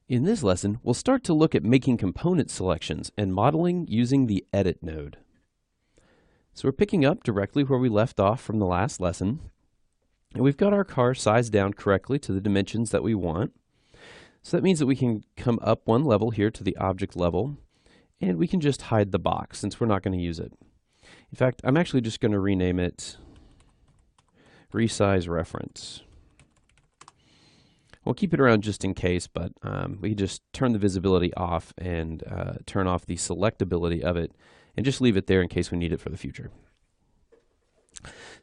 In this lesson, we'll start to look at making component selections and modeling using the Edit node. So we're picking up directly where we left off from the last lesson, and we've got our car sized down correctly to the dimensions that we want. So that means that we can come up one level here to the object level, and we can just hide the box since we're not going to use it. In fact, I'm actually just going to rename it Resize Reference. We'll keep it around just in case, but we just turn the visibility off and turn off the selectability of it and just leave it there in case we need it for the future.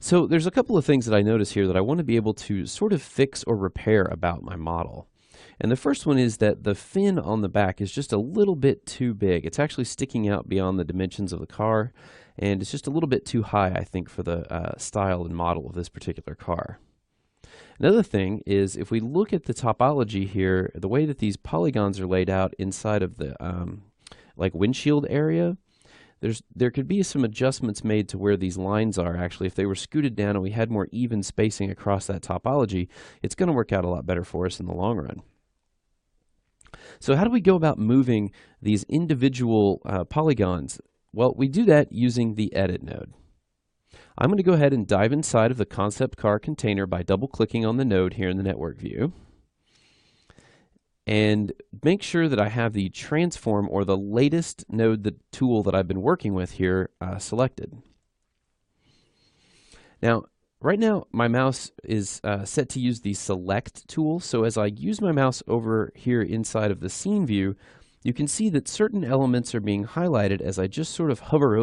So there's a couple of things that I notice here that I want to be able to sort of fix or repair about my model. And the first one is that the fin on the back is just a little bit too big. It's actually sticking out beyond the dimensions of the car, and it's just a little bit too high, I think, for the style and model of this particular car. Another thing is if we look at the topology here, the way that these polygons are laid out inside of the like windshield area, there could be some adjustments made to where these lines are. Actually, if they were scooted down and we had more even spacing across that topology, it's going to work out a lot better for us in the long run. So how do we go about moving these individual polygons? Well, we do that using the Edit node. I'm going to go ahead and dive inside of the concept car container by double-clicking on the node here in the network view. And make sure that I have the transform or the latest node, the tool that I've been working with here, selected. Now, right now, my mouse is set to use the select tool. So as I use my mouse over here inside of the scene view, you can see that certain elements are being highlighted as I just sort of hover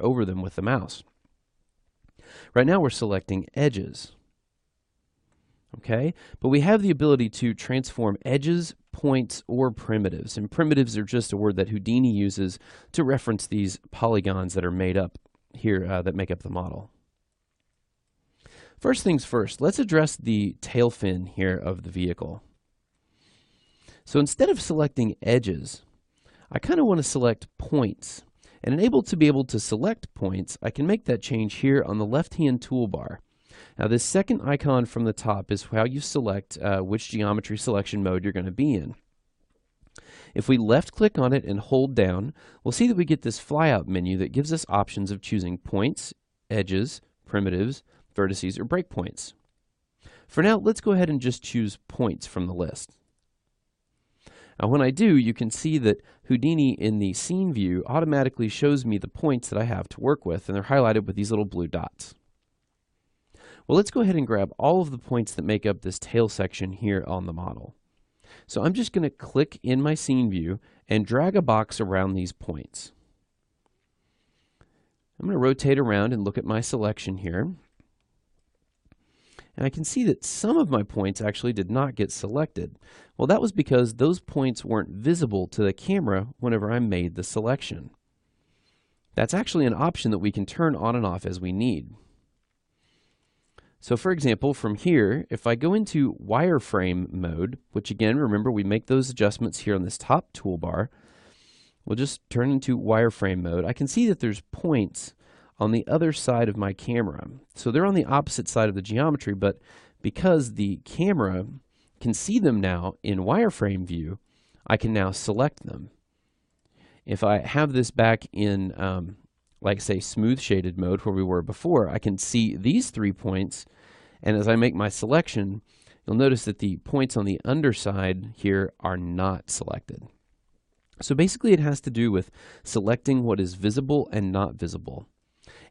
over them with the mouse. Right now we're selecting edges, okay? But we have the ability to transform edges, points, or primitives. And primitives are just a word that Houdini uses to reference these polygons that are made up here that make up the model. First things first, let's address the tail fin here of the vehicle. So instead of selecting edges, I kind of want to select points. And to be able to select points, I can make that change here on the left-hand toolbar. Now this second icon from the top is how you select which geometry selection mode you're going to be in. If we left-click on it and hold down, we'll see that we get this flyout menu that gives us options of choosing points, edges, primitives, vertices, or breakpoints. For now, let's go ahead and just choose points from the list. Now when I do, you can see that Houdini in the scene view automatically shows me the points that I have to work with, and they're highlighted with these little blue dots. Well, let's go ahead and grab all of the points that make up this tail section here on the model. So I'm just going to click in my scene view and drag a box around these points. I'm going to rotate around and look at my selection here. And I can see that some of my points actually did not get selected. Well, that was because those points weren't visible to the camera whenever I made the selection. That's actually an option that we can turn on and off as we need. So for example, from here, if I go into wireframe mode, which again, remember we make those adjustments here on this top toolbar, we'll just turn into wireframe mode. I can see that there's points on the other side of my camera. So they're on the opposite side of the geometry, but because the camera can see them now in wireframe view, I can now select them. If I have this back in, like say, smooth shaded mode where we were before, I can see these 3 points, and as I make my selection, you'll notice that the points on the underside here are not selected. So basically it has to do with selecting what is visible and not visible.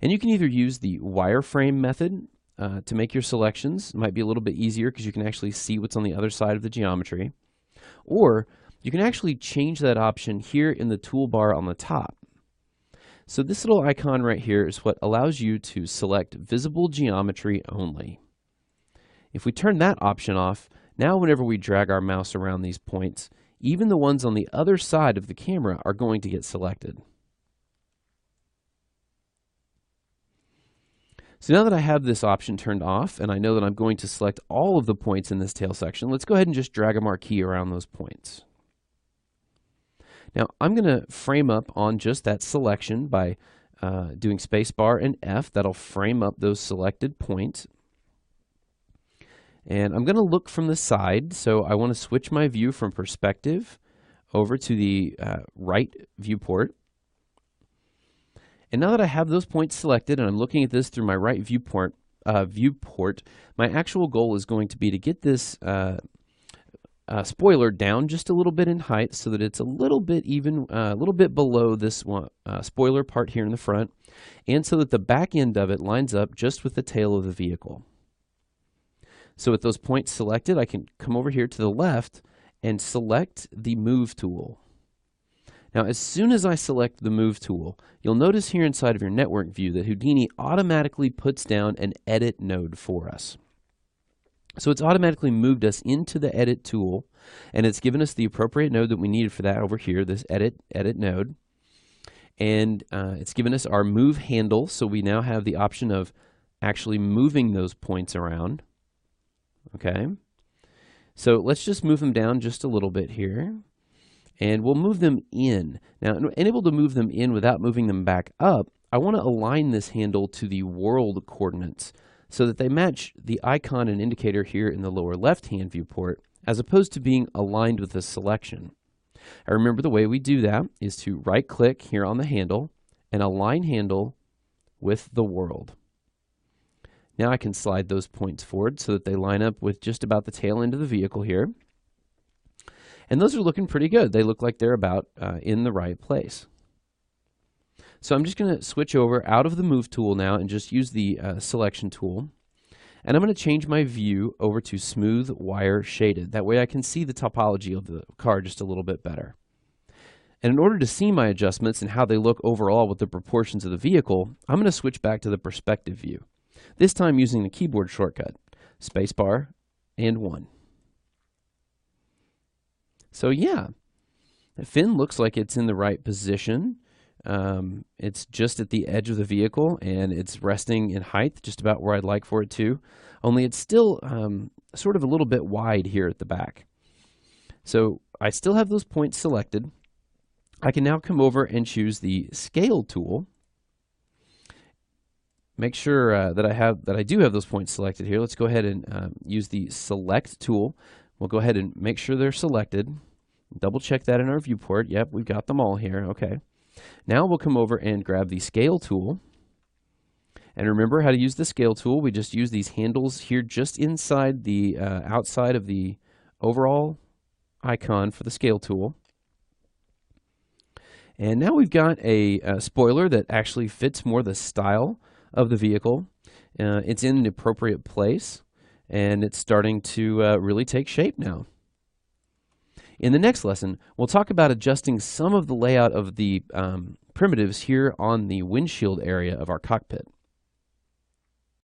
And you can either use the wireframe method to make your selections. It might be a little bit easier because you can actually see what's on the other side of the geometry. Or you can actually change that option here in the toolbar on the top. So this little icon right here is what allows you to select visible geometry only. If we turn that option off, now whenever we drag our mouse around these points, even the ones on the other side of the camera are going to get selected. So now that I have this option turned off, and I know that I'm going to select all of the points in this tail section, let's go ahead and just drag a marquee around those points. Now I'm going to frame up on just that selection by doing spacebar and F. That'll frame up those selected points. And I'm going to look from the side, so I want to switch my view from perspective over to the right viewport. And now that I have those points selected and I'm looking at this through my right viewport, my actual goal is going to be to get this spoiler down just a little bit in height so that it's a little bit even, a little bit below this one, spoiler part here in the front, and so that the back end of it lines up just with the tail of the vehicle. So with those points selected, I can come over here to the left and select the Move tool. Now, as soon as I select the Move tool, you'll notice here inside of your network view that Houdini automatically puts down an edit node for us. So it's automatically moved us into the edit tool, and it's given us the appropriate node that we needed for that over here, this edit node. And it's given us our move handle, so we now have the option of actually moving those points around. Okay, so let's just move them down just a little bit here, and we'll move them in. Now, able to move them in without moving them back up, I want to align this handle to the world coordinates so that they match the icon and indicator here in the lower left-hand viewport, as opposed to being aligned with the selection. I remember the way we do that is to right-click here on the handle and align handle with the world. Now I can slide those points forward so that they line up with just about the tail end of the vehicle here. And those are looking pretty good. They look like they're about in the right place. So I'm just going to switch over out of the Move tool now and just use the Selection tool. And I'm going to change my view over to Smooth Wire Shaded. That way I can see the topology of the car just a little bit better. And in order to see my adjustments and how they look overall with the proportions of the vehicle, I'm going to switch back to the perspective view. This time using the keyboard shortcut, spacebar and 1. So yeah, the fin looks like it's in the right position. It's just at the edge of the vehicle and it's resting in height just about where I'd like for it to, only it's still sort of a little bit wide here at the back. So I still have those points selected. I can now come over and choose the Scale tool. Make sure that I do have those points selected here. Let's go ahead and use the Select tool. We'll go ahead and make sure they're selected. Double check that in our viewport. Yep, we've got them all here. Okay. Now we'll come over and grab the Scale tool. And remember how to use the Scale tool. We just use these handles here just inside the outside of the overall icon for the Scale tool. And now we've got a spoiler that actually fits more the style of the vehicle. It's in an appropriate place, and it's starting to really take shape now. In the next lesson, we'll talk about adjusting some of the layout of the primitives here on the windshield area of our cockpit.